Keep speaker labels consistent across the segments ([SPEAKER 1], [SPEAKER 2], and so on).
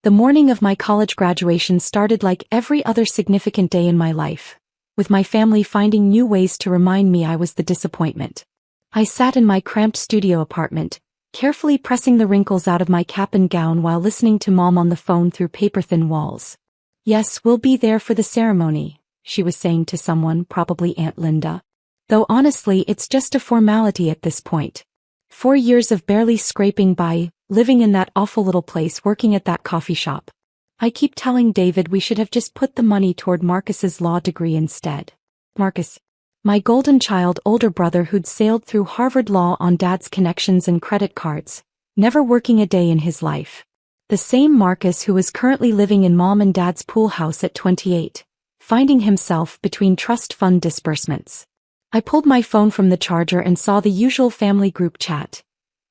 [SPEAKER 1] The morning of my college graduation started like every other significant day in my life, with my family finding new ways to remind me I was the disappointment. I sat in my cramped studio apartment, carefully pressing the wrinkles out of my cap and gown while listening to Mom on the phone through paper-thin walls. "Yes, we'll be there for the ceremony," she was saying to someone, probably Aunt Linda. "Though honestly, it's just a formality at this point. 4 years of barely scraping by, living in that awful little place, working at that coffee shop. I keep telling David we should have just put the money toward Marcus's law degree instead. Marcus, my golden child older brother who'd sailed through Harvard Law on Dad's connections and credit cards, never working a day in his life. The same Marcus who was currently living in Mom and Dad's pool house at 28, finding himself between trust fund disbursements. I pulled my phone from the charger and saw the usual family group chat.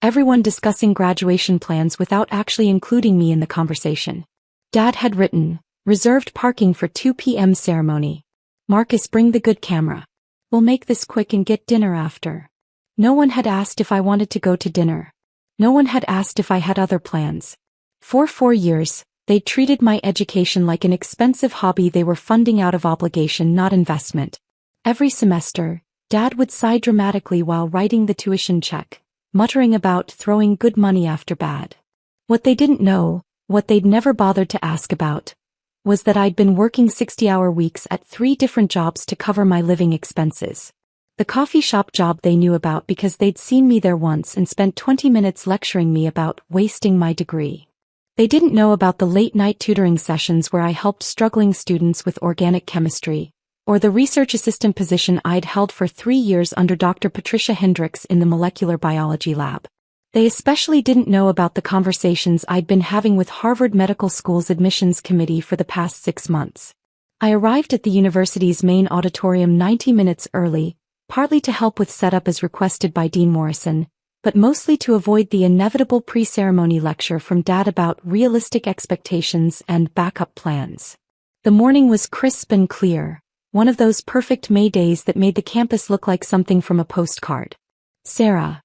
[SPEAKER 1] Everyone discussing graduation plans without actually including me in the conversation. Dad had written, "Reserved parking for 2 p.m. ceremony. Marcus, bring the good camera. We'll make this quick and get dinner after." No one had asked if I wanted to go to dinner. No one had asked if I had other plans. For 4 years, they'd treated my education like an expensive hobby they were funding out of obligation, not investment. Every semester, Dad would sigh dramatically while writing the tuition check, muttering about throwing good money after bad. What they didn't know, what they'd never bothered to ask about, was that I'd been working 60-hour weeks at 3 different jobs to cover my living expenses. The coffee shop job they knew about because they'd seen me there once and spent 20 minutes lecturing me about wasting my degree. They didn't know about the late-night tutoring sessions where I helped struggling students with organic chemistry, or the research assistant position I'd held for 3 years under Dr. Patricia Hendricks in the molecular biology lab. They especially didn't know about the conversations I'd been having with Harvard Medical School's admissions committee for the past 6 months. I arrived at the university's main auditorium 90 minutes early, partly to help with setup as requested by Dean Morrison, but mostly to avoid the inevitable pre-ceremony lecture from Dad about realistic expectations and backup plans. The morning was crisp and clear, one of those perfect May days that made the campus look like something from a postcard. "Sarah."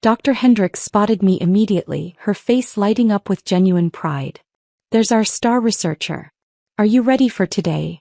[SPEAKER 1] Dr. Hendricks spotted me immediately, her face lighting up with genuine pride. "There's our star researcher. Are you ready for today?"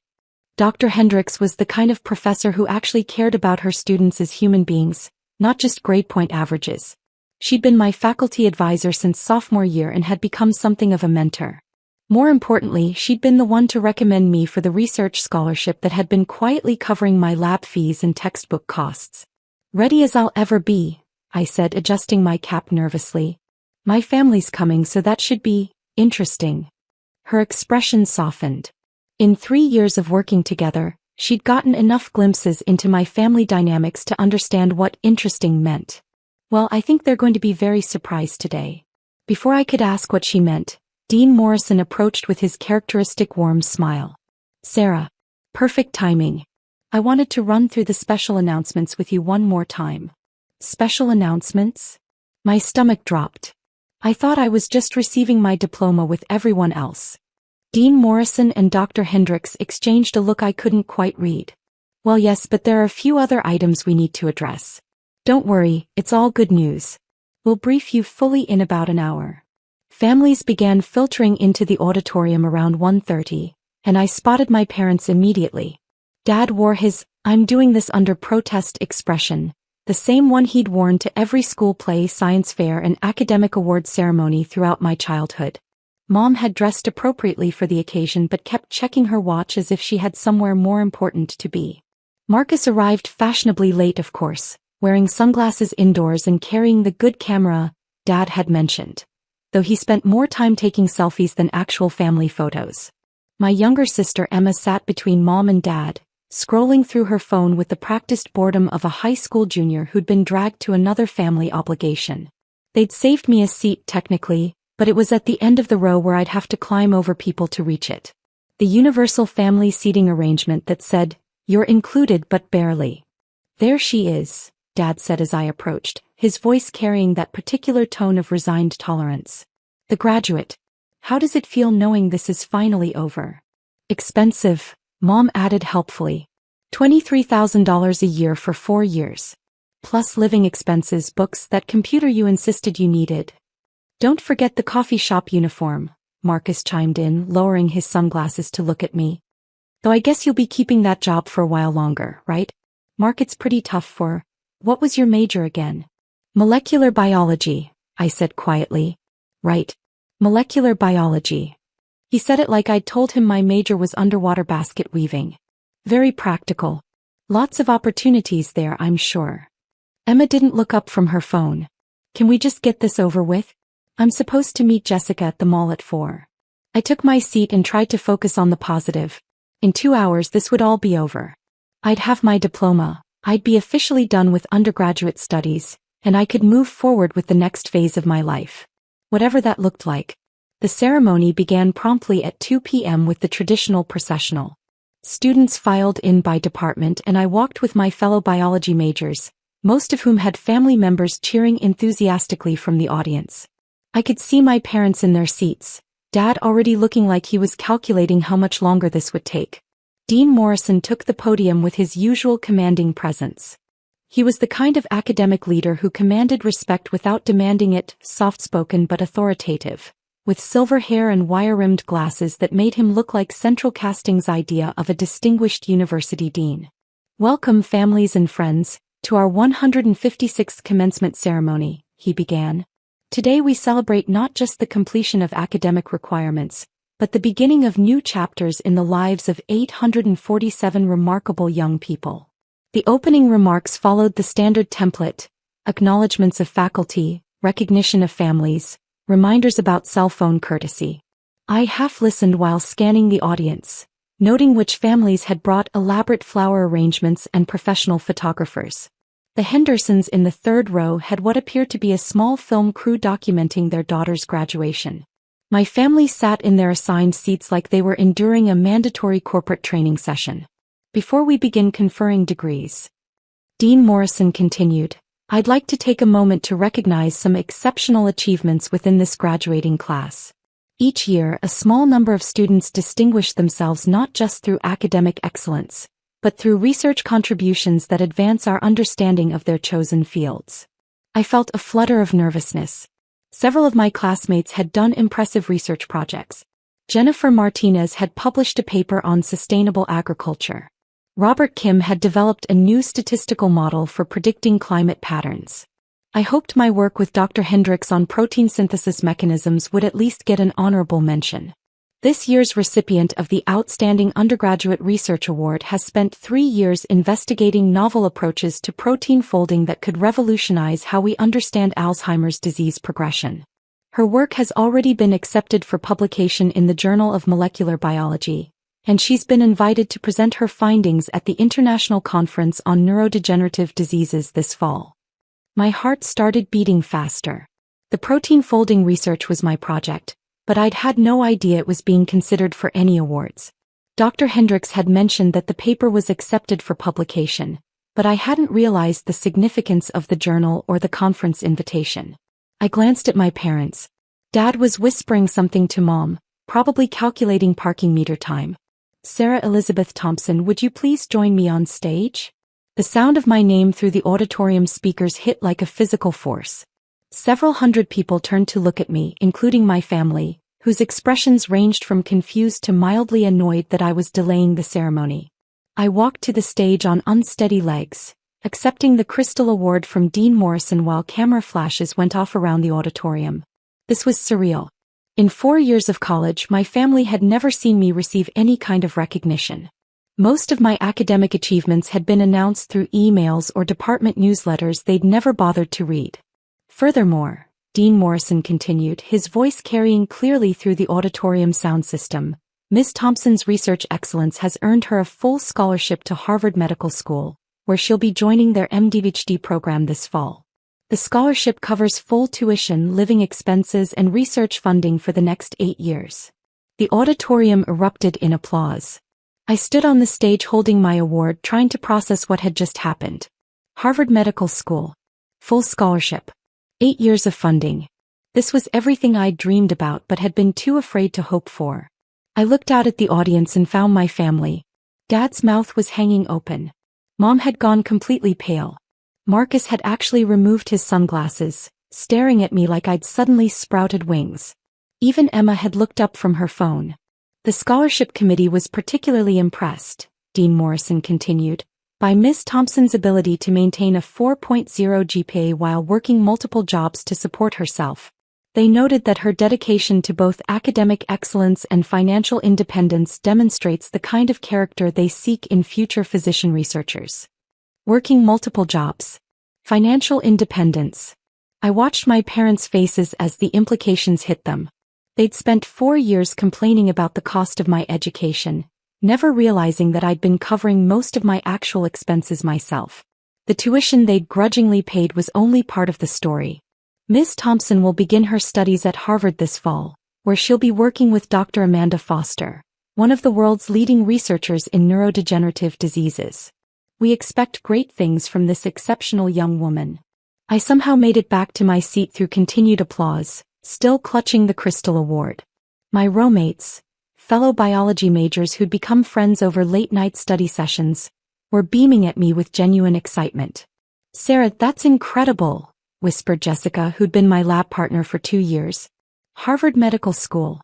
[SPEAKER 1] Dr. Hendricks was the kind of professor who actually cared about her students as human beings, not just grade point averages. She'd been my faculty advisor since sophomore year and had become something of a mentor. More importantly, she'd been the one to recommend me for the research scholarship that had been quietly covering my lab fees and textbook costs. "Ready as I'll ever be," I said, adjusting my cap nervously. "My family's coming, so that should be interesting." Her expression softened. In 3 years of working together, she'd gotten enough glimpses into my family dynamics to understand what interesting meant. "Well, I think they're going to be very surprised today." Before I could ask what she meant, Dean Morrison approached with his characteristic warm smile. "Sarah, perfect timing. I wanted to run through the special announcements with you one more time." "Special announcements?" My stomach dropped. I thought I was just receiving my diploma with everyone else. Dean Morrison and Dr. Hendricks exchanged a look I couldn't quite read. "Well, yes, but there are a few other items we need to address. Don't worry, it's all good news. We'll brief you fully in about an hour." Families began filtering into the auditorium around 1:30, and I spotted my parents immediately. Dad wore his "I'm doing this under protest" expression, the same one he'd worn to every school play, science fair, and academic award ceremony throughout my childhood. Mom had dressed appropriately for the occasion but kept checking her watch as if she had somewhere more important to be. Marcus arrived fashionably late, of course, wearing sunglasses indoors and carrying the good camera Dad had mentioned, though he spent more time taking selfies than actual family photos. My younger sister Emma sat between Mom and Dad, scrolling through her phone with the practiced boredom of a high school junior who'd been dragged to another family obligation. They'd saved me a seat technically, but it was at the end of the row where I'd have to climb over people to reach it. The universal family seating arrangement that said, "You're included but barely." "There she is," Dad said as I approached, his voice carrying that particular tone of resigned tolerance. "The graduate. How does it feel knowing this is finally over?" "Expensive," Mom added helpfully. $23,000 a year for 4 years. Plus living expenses, books, that computer you insisted you needed. Don't forget the coffee shop uniform," Marcus chimed in, lowering his sunglasses to look at me. Though I guess you'll be keeping that job for a while longer, right? Market's pretty tough for... What was your major again? Molecular biology, I said quietly. Right. Molecular biology. He said it like I'd told him my major was underwater basket weaving. Very practical. Lots of opportunities there, I'm sure. Emma didn't look up from her phone. Can we just get this over with? I'm supposed to meet Jessica at the mall at 4. I took my seat and tried to focus on the positive. In 2 hours this would all be over. I'd have my diploma, I'd be officially done with undergraduate studies, and I could move forward with the next phase of my life. Whatever that looked like. The ceremony began promptly at 2 p.m. with the traditional processional. Students filed in by department and I walked with my fellow biology majors, most of whom had family members cheering enthusiastically from the audience. I could see my parents in their seats, Dad already looking like he was calculating how much longer this would take. Dean Morrison took the podium with his usual commanding presence. He was the kind of academic leader who commanded respect without demanding it, soft-spoken but authoritative, with silver hair and wire-rimmed glasses that made him look like Central Casting's idea of a distinguished university dean. Welcome, families and friends, to our 156th commencement ceremony, he began. Today we celebrate not just the completion of academic requirements, but the beginning of new chapters in the lives of 847 remarkable young people. The opening remarks followed the standard template: acknowledgments of faculty, recognition of families, reminders about cell phone courtesy. I half-listened while scanning the audience, noting which families had brought elaborate flower arrangements and professional photographers. The Hendersons in the third row had what appeared to be a small film crew documenting their daughter's graduation. My family sat in their assigned seats like they were enduring a mandatory corporate training session. Before we begin conferring degrees, Dean Morrison continued, I'd like to take a moment to recognize some exceptional achievements within this graduating class. Each year, a small number of students distinguish themselves not just through academic excellence, but through research contributions that advance our understanding of their chosen fields. I felt a flutter of nervousness. Several of my classmates had done impressive research projects. Jennifer Martinez had published a paper on sustainable agriculture. Robert Kim had developed a new statistical model for predicting climate patterns. I hoped my work with Dr. Hendricks on protein synthesis mechanisms would at least get an honorable mention. This year's recipient of the Outstanding Undergraduate Research Award has spent 3 years investigating novel approaches to protein folding that could revolutionize how we understand Alzheimer's disease progression. Her work has already been accepted for publication in the Journal of Molecular Biology, and she's been invited to present her findings at the International Conference on Neurodegenerative Diseases this fall. My heart started beating faster. The protein folding research was my project, but I'd had no idea it was being considered for any awards. Dr. Hendricks had mentioned that the paper was accepted for publication, but I hadn't realized the significance of the journal or the conference invitation. I glanced at my parents. Dad was whispering something to Mom, probably calculating parking meter time. Sarah Elizabeth Thompson, would you please join me on stage? The sound of my name through the auditorium speakers hit like a physical force. Several hundred people turned to look at me, including my family, whose expressions ranged from confused to mildly annoyed that I was delaying the ceremony. I walked to the stage on unsteady legs, accepting the Crystal Award from Dean Morrison while camera flashes went off around the auditorium. This was surreal. In 4 years of college, my family had never seen me receive any kind of recognition. Most of my academic achievements had been announced through emails or department newsletters they'd never bothered to read. Furthermore, Dean Morrison continued, his voice carrying clearly through the auditorium sound system, Ms. Thompson's research excellence has earned her a full scholarship to Harvard Medical School, where she'll be joining their MD-PhD program this fall. The scholarship covers full tuition, living expenses, and research funding for the next 8 years. The auditorium erupted in applause. I stood on the stage holding my award, trying to process what had just happened. Harvard Medical School. Full scholarship. 8 years of funding. This was everything I'd dreamed about but had been too afraid to hope for. I looked out at the audience and found my family. Dad's mouth was hanging open. Mom had gone completely pale. Marcus had actually removed his sunglasses, staring at me like I'd suddenly sprouted wings. Even Emma had looked up from her phone. The scholarship committee was particularly impressed, Dean Morrison continued, by Ms. Thompson's ability to maintain a 4.0 GPA while working multiple jobs to support herself. They noted that her dedication to both academic excellence and financial independence demonstrates the kind of character they seek in future physician researchers. Working multiple jobs. Financial independence. I watched my parents' faces as the implications hit them. They'd spent 4 years complaining about the cost of my education, never realizing that I'd been covering most of my actual expenses myself. The tuition they'd grudgingly paid was only part of the story. Ms. Thompson will begin her studies at Harvard this fall, where she'll be working with Dr. Amanda Foster, one of the world's leading researchers in neurodegenerative diseases. We expect great things from this exceptional young woman. I somehow made it back to my seat through continued applause, still clutching the Crystal Award. My roommates, fellow biology majors who'd become friends over late-night study sessions, were beaming at me with genuine excitement. "Sarah, that's incredible," whispered Jessica, who'd been my lab partner for 2 years. "Harvard Medical School.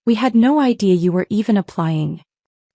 [SPEAKER 1] We had no idea you were even applying."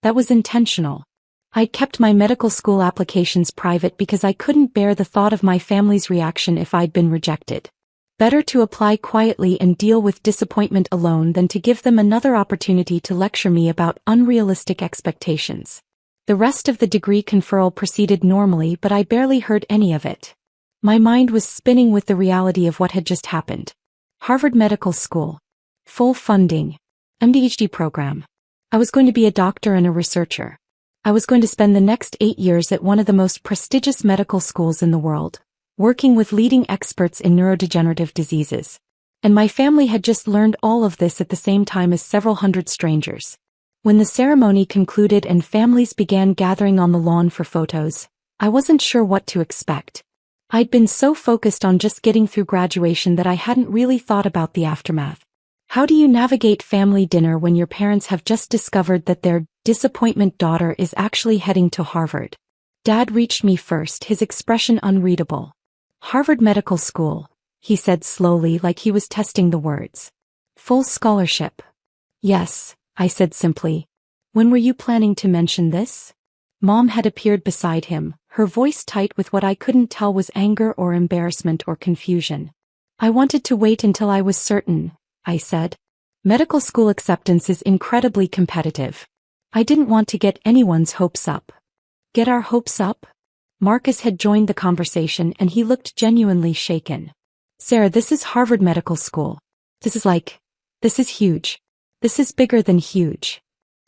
[SPEAKER 1] That was intentional. I'd kept my medical school applications private because I couldn't bear the thought of my family's reaction if I'd been rejected. Better to apply quietly and deal with disappointment alone than to give them another opportunity to lecture me about unrealistic expectations. The rest of the degree conferral proceeded normally, but I barely heard any of it. My mind was spinning with the reality of what had just happened. Harvard Medical School. Full funding. MD-PhD program. I was going to be a doctor and a researcher. I was going to spend the next 8 years at one of the most prestigious medical schools in the world, working with leading experts in neurodegenerative diseases. And my family had just learned all of this at the same time as several hundred strangers. When the ceremony concluded and families began gathering on the lawn for photos, I wasn't sure what to expect. I'd been so focused on just getting through graduation that I hadn't really thought about the aftermath. How do you navigate family dinner when your parents have just discovered that their disappointment daughter is actually heading to Harvard? Dad reached me first, his expression unreadable. "Harvard Medical School," he said slowly, like he was testing the words. "Full scholarship." "Yes," I said simply. "When were you planning to mention this?" Mom had appeared beside him, her voice tight with what I couldn't tell was anger or embarrassment or confusion. "I wanted to wait until I was certain," I said. "Medical school acceptance is incredibly competitive. I didn't want to get anyone's hopes up." "Get our hopes up?" Marcus had joined the conversation and he looked genuinely shaken. "Sarah, this is Harvard Medical School. This is huge. This is bigger than huge."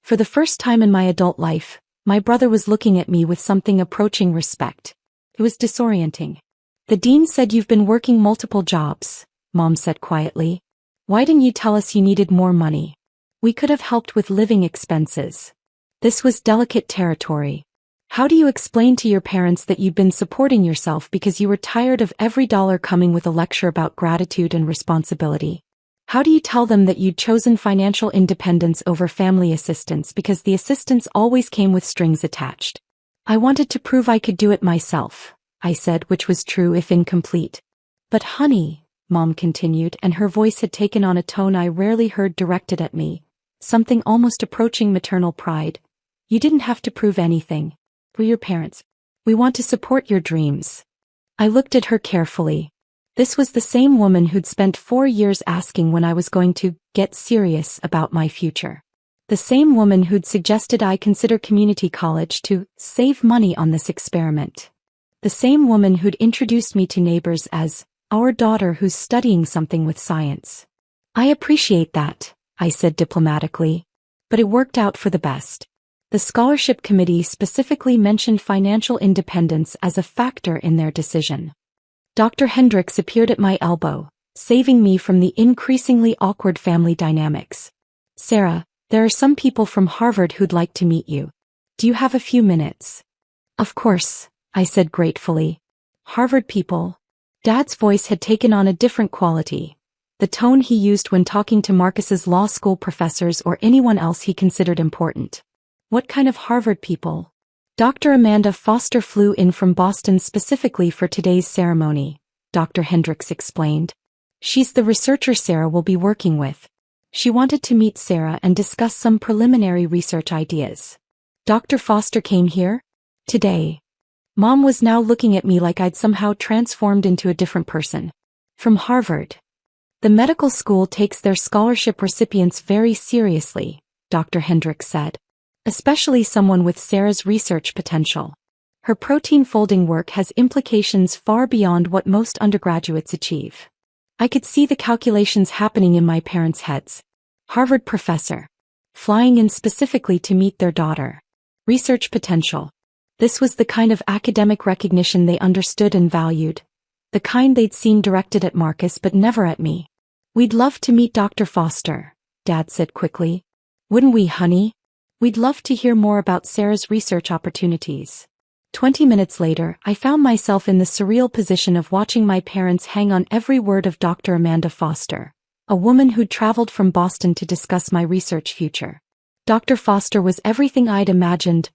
[SPEAKER 1] For the first time in my adult life, my brother was looking at me with something approaching respect. It was disorienting. "The dean said you've been working multiple jobs," Mom said quietly. "Why didn't you tell us you needed more money? We could have helped with living expenses." This was delicate territory. How do you explain to your parents that you'd been supporting yourself because you were tired of every dollar coming with a lecture about gratitude and responsibility? How do you tell them that you'd chosen financial independence over family assistance because the assistance always came with strings attached? "I wanted to prove I could do it myself," I said, which was true if incomplete. "But honey," Mom continued, and her voice had taken on a tone I rarely heard directed at me, something almost approaching maternal pride. "You didn't have to prove anything. We're your parents. We want to support your dreams." I looked at her carefully. This was the same woman who'd spent 4 years asking when I was going to get serious about my future. The same woman who'd suggested I consider community college to save money on this experiment. The same woman who'd introduced me to neighbors as our daughter who's studying something with science. "I appreciate that," I said diplomatically. "But it worked out for the best." The scholarship committee specifically mentioned financial independence as a factor in their decision. Dr. Hendricks appeared at my elbow, saving me from the increasingly awkward family dynamics. "Sarah, there are some people from Harvard who'd like to meet you. Do you have a few minutes?" "Of course," I said gratefully. "Harvard people?" Dad's voice had taken on a different quality, the tone he used when talking to Marcus's law school professors or anyone else he considered important. "What kind of Harvard people?" "Dr. Amanda Foster flew in from Boston specifically for today's ceremony," Dr. Hendricks explained. "She's the researcher Sarah will be working with." She wanted to meet Sarah and discuss some preliminary research ideas. Dr. Foster came here? Today. Mom was now looking at me like I'd somehow transformed into a different person. From Harvard. The medical school takes their scholarship recipients very seriously, Dr. Hendricks said. Especially someone with Sarah's research potential. Her protein folding work has implications far beyond what most undergraduates achieve. I could see the calculations happening in my parents' heads. Harvard professor. Flying in specifically to meet their daughter. Research potential. This was the kind of academic recognition they understood and valued. The kind they'd seen directed at Marcus but never at me. We'd love to meet Dr. Foster, Dad said quickly. Wouldn't we, honey? We'd love to hear more about Sarah's research opportunities. 20 minutes later, I found myself in the surreal position of watching my parents hang on every word of Dr. Amanda Foster, a woman who'd traveled from Boston to discuss my research future. Dr. Foster was everything I'd imagined.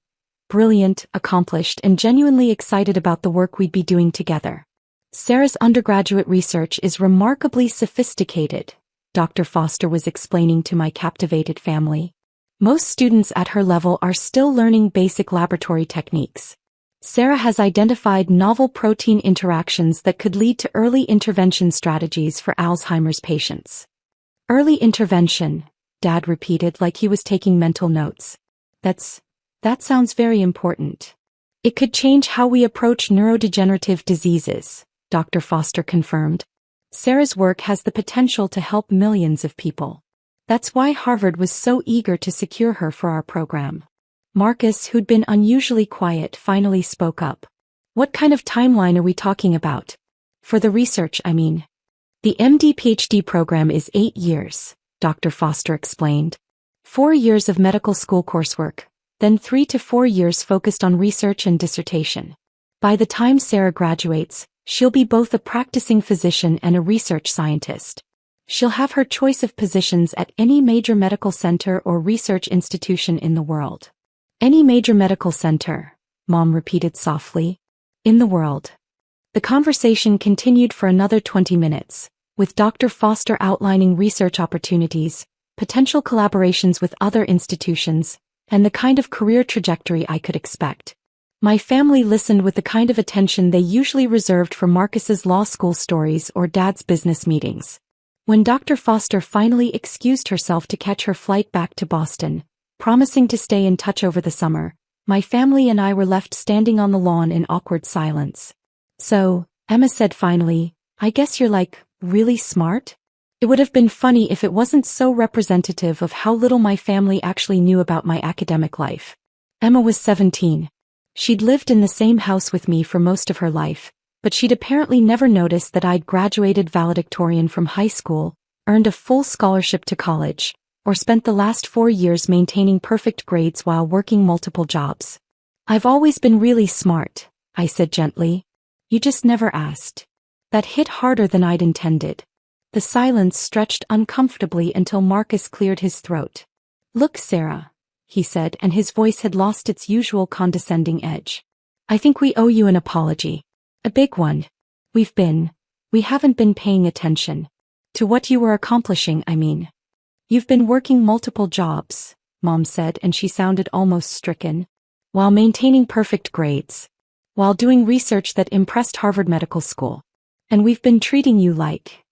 [SPEAKER 1] Brilliant, accomplished, and genuinely excited about the work we'd be doing together. Sarah's undergraduate research is remarkably sophisticated, Dr. Foster was explaining to my captivated family. Most students at her level are still learning basic laboratory techniques. Sarah has identified novel protein interactions that could lead to early intervention strategies for Alzheimer's patients. Early intervention, Dad repeated like he was taking mental notes. That sounds very important. It could change how we approach neurodegenerative diseases, Dr. Foster confirmed. Sarah's work has the potential to help millions of people. That's why Harvard was so eager to secure her for our program. Marcus, who'd been unusually quiet, finally spoke up. What kind of timeline are we talking about? For the research, I mean. The MD-PhD program is 8 years, Dr. Foster explained. 4 years of medical school coursework, then 3 to 4 years focused on research and dissertation. By the time Sarah graduates, she'll be both a practicing physician and a research scientist. She'll have her choice of positions at any major medical center or research institution in the world. Any major medical center, Mom repeated softly. In the world. The conversation continued for another 20 minutes, with Dr. Foster outlining research opportunities, potential collaborations with other institutions, and the kind of career trajectory I could expect. My family listened with the kind of attention they usually reserved for Marcus's law school stories or Dad's business meetings. When Dr. Foster finally excused herself to catch her flight back to Boston, promising to stay in touch over the summer, my family and I were left standing on the lawn in awkward silence. So, Emma said finally, I guess you're really smart? It would have been funny if it wasn't so representative of how little my family actually knew about my academic life. Emma was 17. She'd lived in the same house with me for most of her life, but she'd apparently never noticed that I'd graduated valedictorian from high school, earned a full scholarship to college, or spent the last 4 years maintaining perfect grades while working multiple jobs. I've always been really smart, I said gently. You just never asked. That hit harder than I'd intended. The silence stretched uncomfortably until Marcus cleared his throat. Look, Sarah, he said, and his voice had lost its usual condescending edge. I think we owe you an apology. A big one. We haven't been paying attention. To what you were accomplishing, I mean. You've been working multiple jobs, Mom said, and she sounded almost stricken. While maintaining perfect grades. While doing research that impressed Harvard Medical School. And we've been treating you like.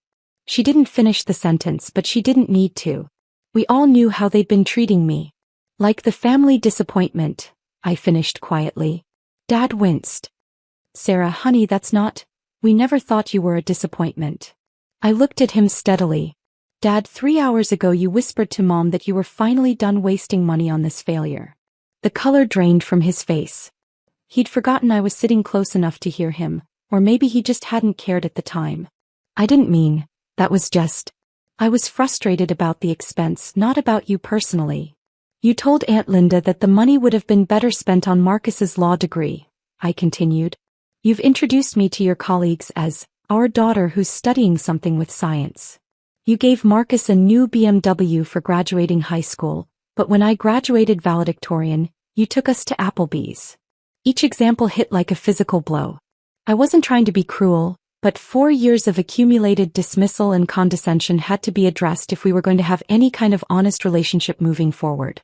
[SPEAKER 1] She didn't finish the sentence, but she didn't need to. We all knew how they'd been treating me. Like the family disappointment, I finished quietly. Dad winced. Sarah, honey, that's not. We never thought you were a disappointment. I looked at him steadily. Dad, 3 hours ago you whispered to Mom that you were finally done wasting money on this failure. The color drained from his face. He'd forgotten I was sitting close enough to hear him, or maybe he just hadn't cared at the time. I didn't mean, that was just. I was frustrated about the expense, not about you personally. You told Aunt Linda that the money would have been better spent on Marcus's law degree, I continued. You've introduced me to your colleagues as our daughter who's studying something with science. You gave Marcus a new BMW for graduating high school, but when I graduated valedictorian, you took us to Applebee's. Each example hit like a physical blow. I wasn't trying to be cruel, But 4 years of accumulated dismissal and condescension had to be addressed if we were going to have any kind of honest relationship moving forward.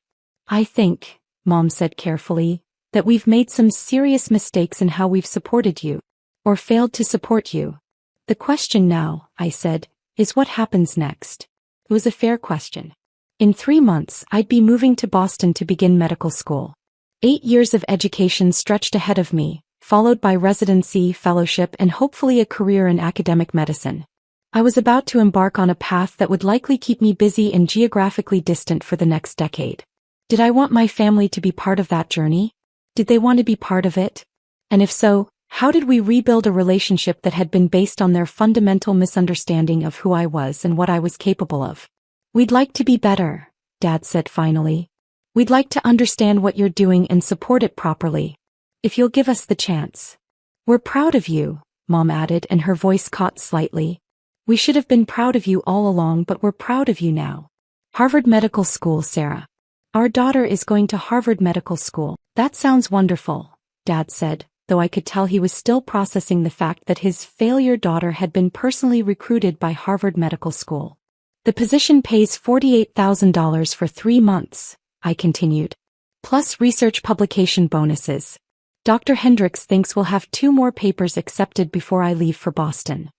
[SPEAKER 1] I think, Mom said carefully, that we've made some serious mistakes in how we've supported you. Or failed to support you. The question now, I said, is what happens next? It was a fair question. In 3 months, I'd be moving to Boston to begin medical school. 8 years of education stretched ahead of me, followed by residency, fellowship, and hopefully a career in academic medicine. I was about to embark on a path that would likely keep me busy and geographically distant for the next decade. Did I want my family to be part of that journey? Did they want to be part of it? And if so, how did we rebuild a relationship that had been based on their fundamental misunderstanding of who I was and what I was capable of? We'd like to be better, Dad said finally. We'd like to understand what you're doing and support it properly. If you'll give us the chance. We're proud of you, Mom added, and her voice caught slightly. We should have been proud of you all along, but we're proud of you now. Harvard Medical School, Sarah. Our daughter is going to Harvard Medical School. That sounds wonderful, Dad said, though I could tell he was still processing the fact that his failure daughter had been personally recruited by Harvard Medical School. The position pays $48,000 for 3 months, I continued. Plus research publication bonuses. Dr. Hendricks thinks we'll have 2 more papers accepted before I leave for Boston.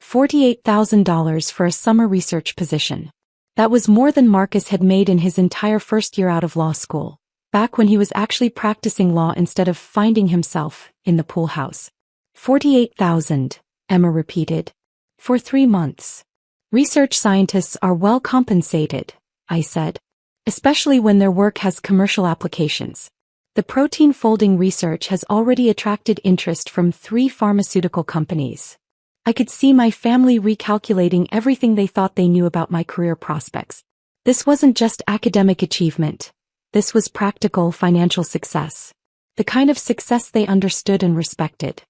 [SPEAKER 1] $48,000 for a summer research position. That was more than Marcus had made in his entire first year out of law school, back when he was actually practicing law instead of finding himself in the pool house. 48,000, Emma repeated. For 3 months. Research scientists are well compensated, I said. Especially when their work has commercial applications. The protein folding research has already attracted interest from 3 pharmaceutical companies. I could see my family recalculating everything they thought they knew about my career prospects. This wasn't just academic achievement. This was practical financial success. The kind of success they understood and respected.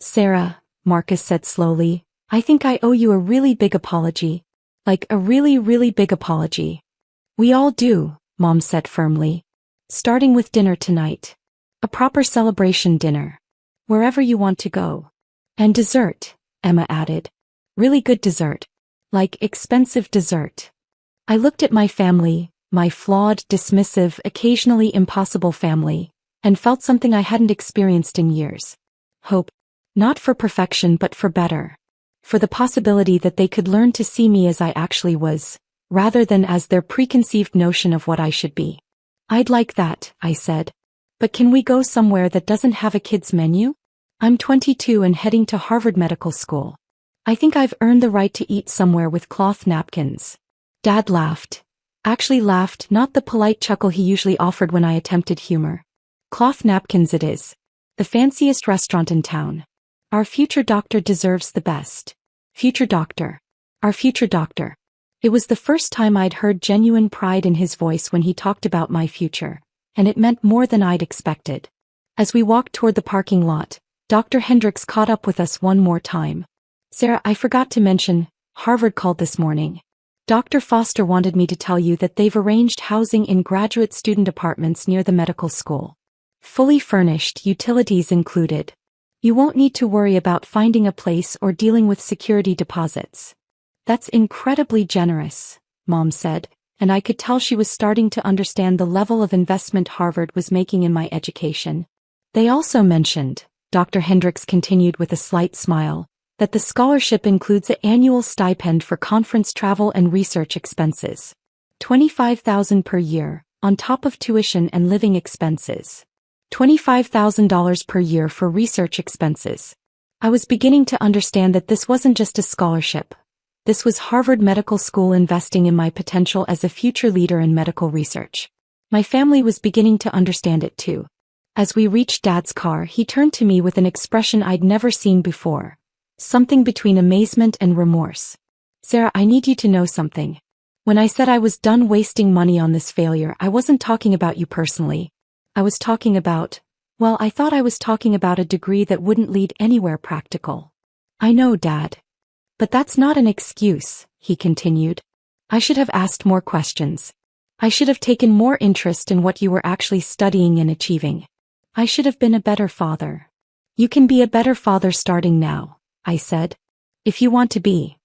[SPEAKER 1] Sarah, Marcus said slowly, I think I owe you a really big apology. Like a really, really big apology. We all do, Mom said firmly. Starting with dinner tonight. A proper celebration dinner. Wherever you want to go. And dessert, Emma added. Really good dessert. Like expensive dessert. I looked at my family, my flawed, dismissive, occasionally impossible family, and felt something I hadn't experienced in years. Hope. Not for perfection but for better. For the possibility that they could learn to see me as I actually was, rather than as their preconceived notion of what I should be. I'd like that, I said. But can we go somewhere that doesn't have a kids' menu? I'm 22 and heading to Harvard Medical School. I think I've earned the right to eat somewhere with cloth napkins. Dad laughed. Actually laughed, not the polite chuckle he usually offered when I attempted humor. Cloth napkins it is. The fanciest restaurant in town. Our future doctor deserves the best. Future doctor. Our future doctor. It was the first time I'd heard genuine pride in his voice when he talked about my future, and it meant more than I'd expected. As we walked toward the parking lot, Dr. Hendricks caught up with us one more time. Sarah, I forgot to mention, Harvard called this morning. Dr. Foster wanted me to tell you that they've arranged housing in graduate student apartments near the medical school. Fully furnished, utilities included. You won't need to worry about finding a place or dealing with security deposits. That's incredibly generous, Mom said, and I could tell she was starting to understand the level of investment Harvard was making in my education. They also mentioned, Dr. Hendricks continued with a slight smile, that the scholarship includes an annual stipend for conference travel and research expenses. $25,000 per year, on top of tuition and living expenses. $25,000 per year for research expenses. I was beginning to understand that this wasn't just a scholarship. This was Harvard Medical School investing in my potential as a future leader in medical research. My family was beginning to understand it too. As we reached Dad's car, he turned to me with an expression I'd never seen before. Something between amazement and remorse. Sarah, I need you to know something. When I said I was done wasting money on this failure, I wasn't talking about you personally. I was talking about, well, I thought I was talking about a degree that wouldn't lead anywhere practical. I know, Dad. But that's not an excuse, he continued. I should have asked more questions. I should have taken more interest in what you were actually studying and achieving. I should have been a better father. You can be a better father starting now, I said. If you want to be.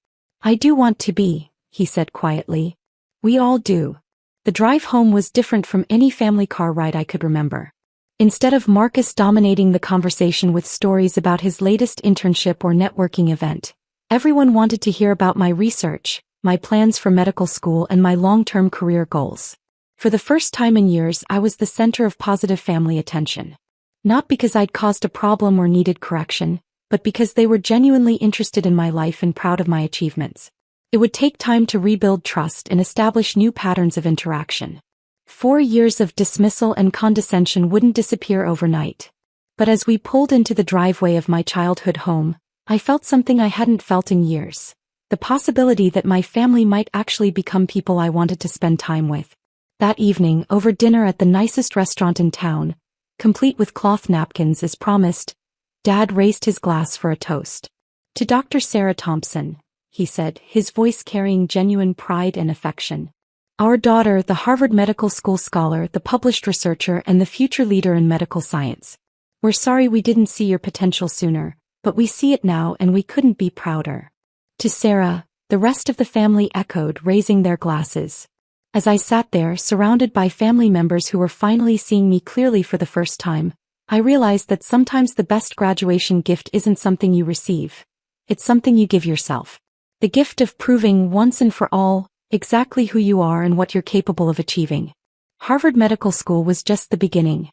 [SPEAKER 1] I do want to be, he said quietly. We all do. The drive home was different from any family car ride I could remember. Instead of Marcus dominating the conversation with stories about his latest internship or networking event, everyone wanted to hear about my research, my plans for medical school, and my long-term career goals. For the first time in years, I was the center of positive family attention. Not because I'd caused a problem or needed correction, but because they were genuinely interested in my life and proud of my achievements. It would take time to rebuild trust and establish new patterns of interaction. 4 years of dismissal and condescension wouldn't disappear overnight. But as we pulled into the driveway of my childhood home, I felt something I hadn't felt in years. The possibility that my family might actually become people I wanted to spend time with. That evening, over dinner at the nicest restaurant in town, complete with cloth napkins as promised, Dad raised his glass for a toast. To Dr. Sarah Thompson, he said, his voice carrying genuine pride and affection. Our daughter, the Harvard Medical School scholar, the published researcher, and the future leader in medical science. We're sorry we didn't see your potential sooner, but we see it now and we couldn't be prouder. To Sarah, the rest of the family echoed, raising their glasses. As I sat there, surrounded by family members who were finally seeing me clearly for the first time, I realized that sometimes the best graduation gift isn't something you receive. It's something you give yourself. The gift of proving once and for all exactly who you are and what you're capable of achieving. Harvard Medical School was just the beginning.